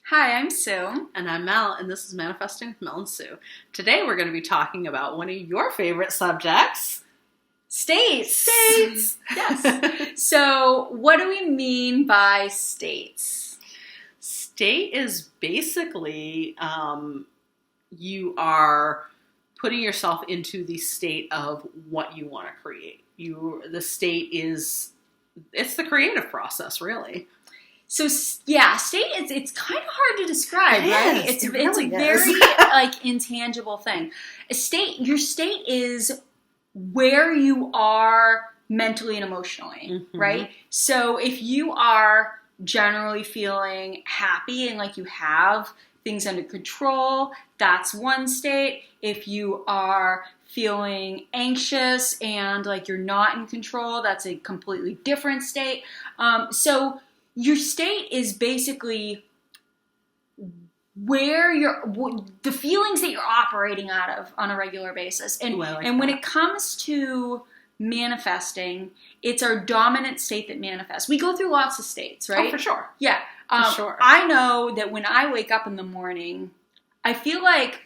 Hi, I'm Sue. And I'm Mel, and this is Manifesting with Mel and Sue. Today we're going to be talking about one of your favorite subjects, States. states. Yes. So, what do we mean by states? State is basically you are putting yourself into the state of what you want to create. The state it's the creative process, really. So, yeah, state it's kind of hard to describe, right? It's a really very intangible thing. Your state is where you are mentally and emotionally, right? So, if you are generally feeling happy and like you have things under control, that's one state. If you are feeling anxious and like you're not in control, that's a completely different state. So your state is basically where the feelings that you're operating out of on a regular basis. And when it comes to manifesting, it's our dominant state that manifests. We go through lots of states, right? Oh, for sure. Yeah. For sure. I know that when I wake up in the morning, I feel like,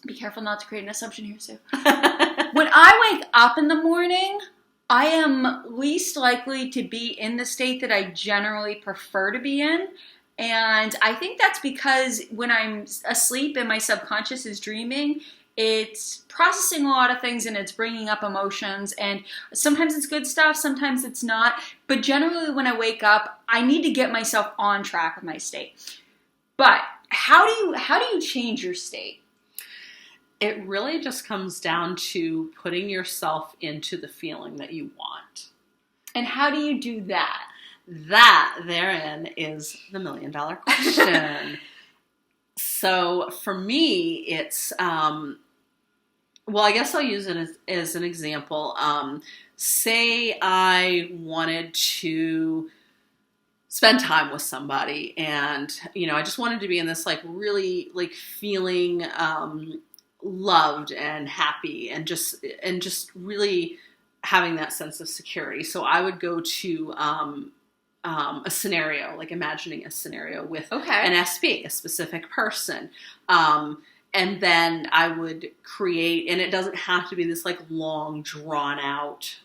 be careful not to create an assumption here, Sue. When I wake up in the morning, I am least likely to be in the state that I generally prefer to be in. And I think that's because when I'm asleep and my subconscious is dreaming, it's processing a lot of things and it's bringing up emotions. And sometimes it's good stuff, sometimes it's not. But generally when I wake up, I need to get myself on track with my state. But how do you change your state? It really just comes down to putting yourself into the feeling that you want. And how do you do that? That, therein, is the $1 million question. So, for me, it's, I guess I'll use it as an example. Say I wanted to spend time with somebody and, I just wanted to be in this, really, feeling, loved and happy and just really having that sense of security. So I would go to a scenario, like imagining a scenario with an SP, a specific person. And then I would create, and it doesn't have to be this long drawn out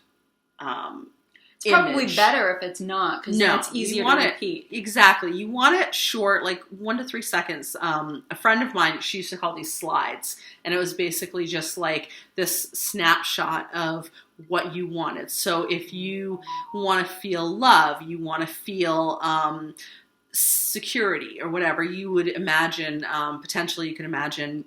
it's probably better if it's not, because then it's easier to repeat. Exactly. You want it short, 1 to 3 seconds. A friend of mine, she used to call these slides, and it was basically just this snapshot of what you wanted. So if you want to feel love, you want to feel security or whatever, you would imagine, potentially you could imagine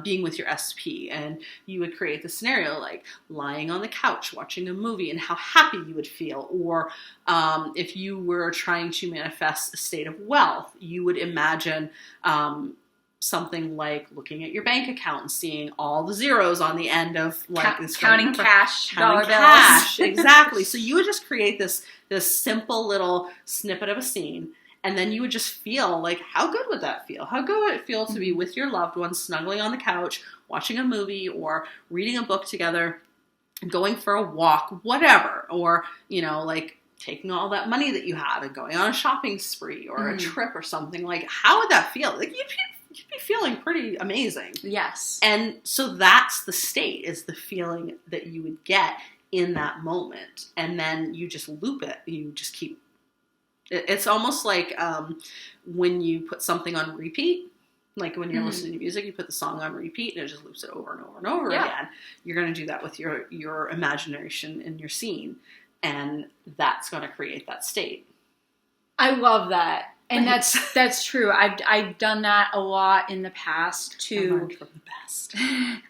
being with your SP, and you would create the scenario like lying on the couch watching a movie and how happy you would feel. Or if you were trying to manifest a state of wealth, you would imagine something like looking at your bank account and seeing all the zeros on the end of this counting cash, counting cash. Exactly. So you would just create this simple little snippet of a scene. And then you would just feel how good would that feel? How good would it feel to be with your loved ones, snuggling on the couch, watching a movie or reading a book together, going for a walk, whatever. Or, taking all that money that you have and going on a shopping spree or a trip or something. How would that feel? You'd be feeling pretty amazing. Yes. And so that's the state, is the feeling that you would get in that moment. And then you just loop it. You just keep. It's almost like when you put something on repeat, like when you're listening to music, you put the song on repeat and it just loops it over and over and over again. You're going to do that with your imagination in your scene, and that's going to create that state. I love that. And that's true. I've done that a lot in the past too. I learned from the best.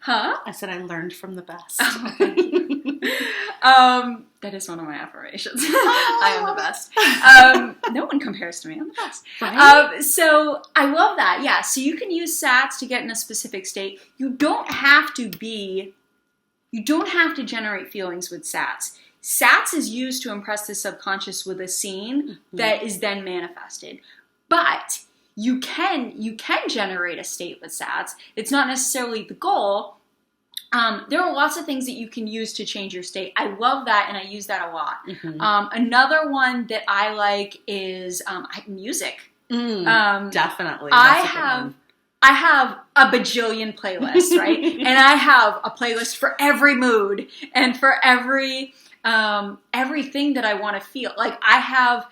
Huh? I said I learned from the best. Oh, thank you. That is one of my affirmations. I am the best. No one compares to me. I'm the best. Right? So I love that. Yeah. So you can use SATs to get in a specific state. You don't have to generate feelings with SATs. SATs is used to impress the subconscious with a scene that is then manifested. But you can generate a state with SATs. It's not necessarily the goal. There are lots of things that you can use to change your state. I love that, and I use that a lot. Another one that I like is music Definitely. I have a bajillion playlists, right? And I have a playlist for every mood and for everything that I want to feel. Like I have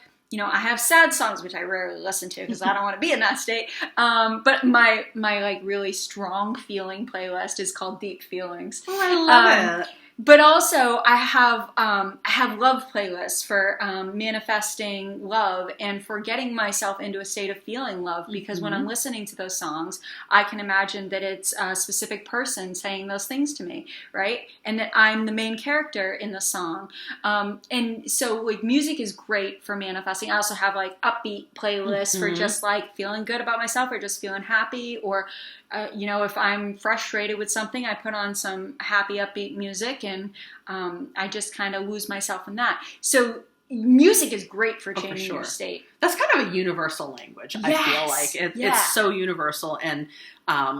sad songs, which I rarely listen to because I don't want to be in that state. But my like really strong feeling playlist is called Deep Feelings. Oh, I love it. But also, I have love playlists for manifesting love and for getting myself into a state of feeling love. Because when I'm listening to those songs, I can imagine that it's a specific person saying those things to me, right? And that I'm the main character in the song. And so, like, music is great for manifesting. I also have like upbeat playlists for just like feeling good about myself or just feeling happy, or if I'm frustrated with something, I put on some happy, upbeat music, and I just kind of lose myself in that. So music is great for changing your state. That's kind of a universal language, I feel like. It's so universal, and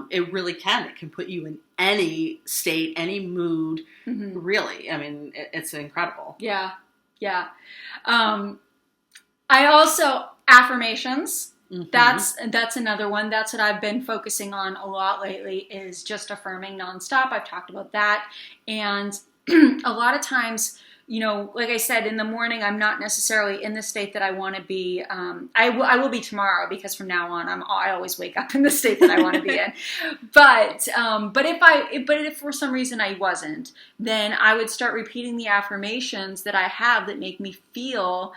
it really can. It can put you in any state, any mood, really. I mean, it's incredible. Yeah, yeah. I also, affirmations. That's another one. That's what I've been focusing on a lot lately, is just affirming nonstop. I've talked about that. And a lot of times, like I said, in the morning, I'm not necessarily in the state that I want to be. I will be tomorrow, because from now on, I always wake up in the state that I want to be in. But if for some reason I wasn't, then I would start repeating the affirmations that I have that make me feel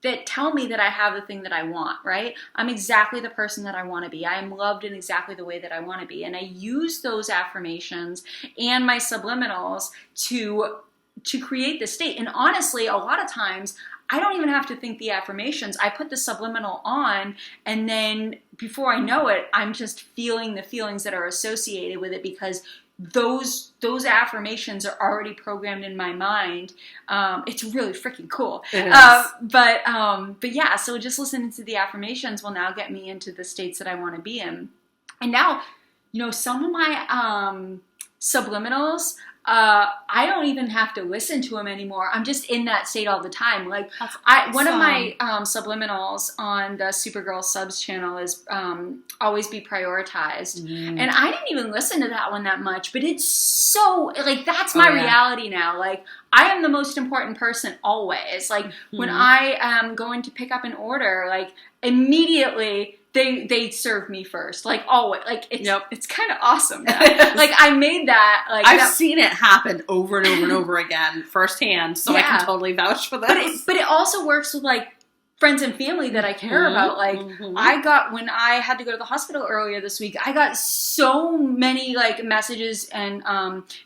that tell me that I have the thing that I want, right? I'm exactly the person that I want to be. I am loved in exactly the way that I want to be. And I use those affirmations and my subliminals to create the state. And honestly, a lot of times, I don't even have to think the affirmations. I put the subliminal on, and then before I know it, I'm just feeling the feelings that are associated with it, because those affirmations are already programmed in my mind. It's really freaking cool. It is. But yeah, so just listening to the affirmations will now get me into the states that I want to be in. And now, some of my subliminals, I don't even have to listen to them anymore. I'm just in that state all the time. Like, one of my subliminals on the Supergirl Subs channel is always be prioritized. And I didn't even listen to that one that much, but it's so, like, that's my reality now. Like, I am the most important person always. Like, when I am going to pick up an order, like, immediately they serve me first, like always. Like it's kind of awesome now. Like I made that. Like I've seen it happen over and over and over again firsthand, so I can totally vouch for this. But it also works with like friends and family that I care about. Like when I had to go to the hospital earlier this week, I got so many like messages and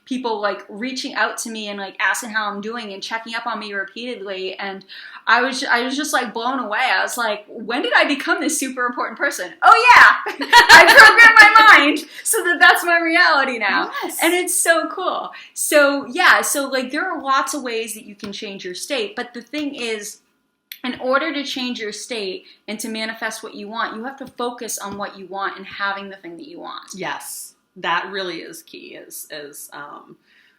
people like reaching out to me and like asking how I'm doing and checking up on me repeatedly, and I was just like blown away. I was like, when did I become this super important person? Oh yeah, I programmed my mind so that's my reality now. Yes. And it's so cool. So yeah, so like there are lots of ways that you can change your state, but the thing is, in order to change your state and to manifest what you want, you have to focus on what you want and having the thing that you want. Yes, that really is key. Is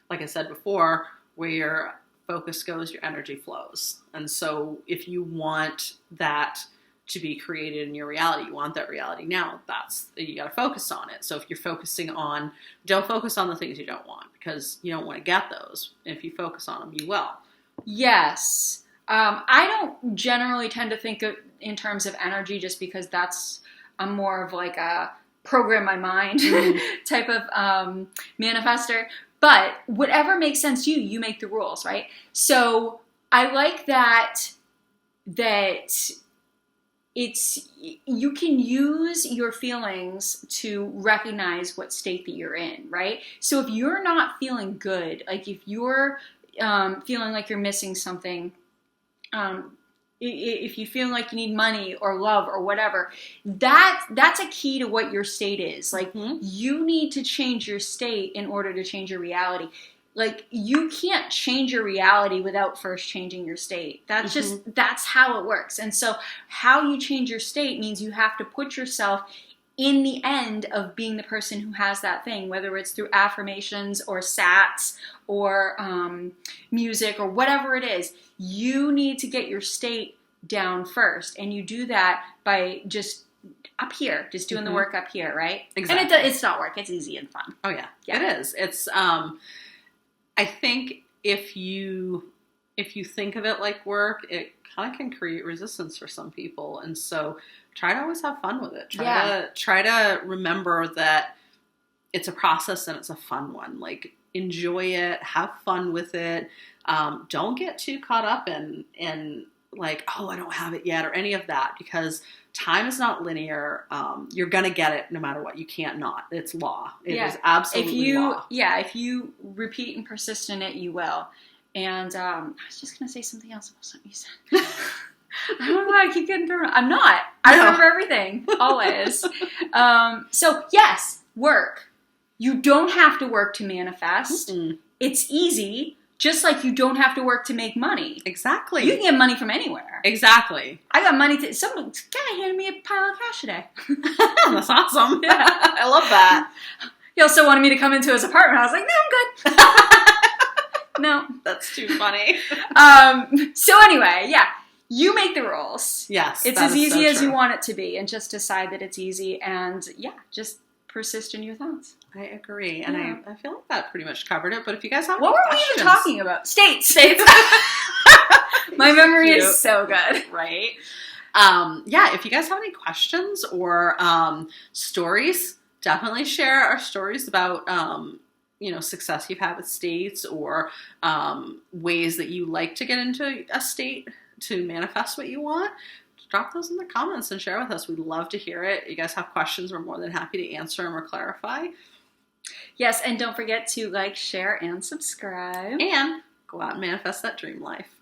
like I said before, where your focus goes, your energy flows. And so if you want that to be created in your reality, you want that reality now, you got to focus on it. So if you're don't focus on the things you don't want, because you don't want to get those. If you focus on them, you will. Yes. I don't generally tend to think in terms of energy, just because I'm more of like a program my mind type of manifester. But whatever makes sense to you, you make the rules, right? So I like that you can use your feelings to recognize what state that you're in, right? So if you're not feeling good, like if you're feeling like you're missing something, if you feel like you need money or love or whatever, that's a key to what your state is. Like you need to change your state in order to change your reality. Like you can't change your reality without first changing your state. That's how it works. And so how you change your state means you have to put yourself in the end of being the person who has that thing, whether it's through affirmations or sats or music or whatever it is. You need to get your state down first. And you do that by just up here, just doing the work up here, right? Exactly. And it's not work. It's easy and fun. Oh, yeah. It is. It's, I think if you think of it like work, it kind of can create resistance for some people. And so try to always have fun with it. Try to remember that it's a process and it's a fun one. Like, enjoy it, have fun with it. Don't get too caught up in like, oh, I don't have it yet, or any of that, because time is not linear. You're going to get it no matter what. You can't not. It's law. It is absolutely law. Yeah, if you repeat and persist in it, you will. And I was just going to say something else about something you said. I don't know why I keep getting thrown. I'm not. I remember everything, always. So, yes, work. You don't have to work to manifest. Mm-mm. It's easy. Just like you don't have to work to make money. Exactly. You can get money from anywhere. Exactly. I got money someone guy handed me a pile of cash today. That's awesome. Yeah. I love that. He also wanted me to come into his apartment. I was like, no, I'm good. No. That's too funny. So anyway, yeah. You make the rules. Yes. It's as easy as you want it to be, and just decide that it's easy, and just persist in your thoughts. I agree, and I feel like that pretty much covered it. But if you guys have what any were questions, we even talking about? States. My memory is so good, right? If you guys have any questions or stories, definitely share our stories about success you've had with states, or ways that you like to get into a state to manifest what you want. Drop those in the comments and share with us. We'd love to hear it. You guys have questions, we're more than happy to answer them or clarify. Yes, and don't forget to like, share, and subscribe. And go out and manifest that dream life.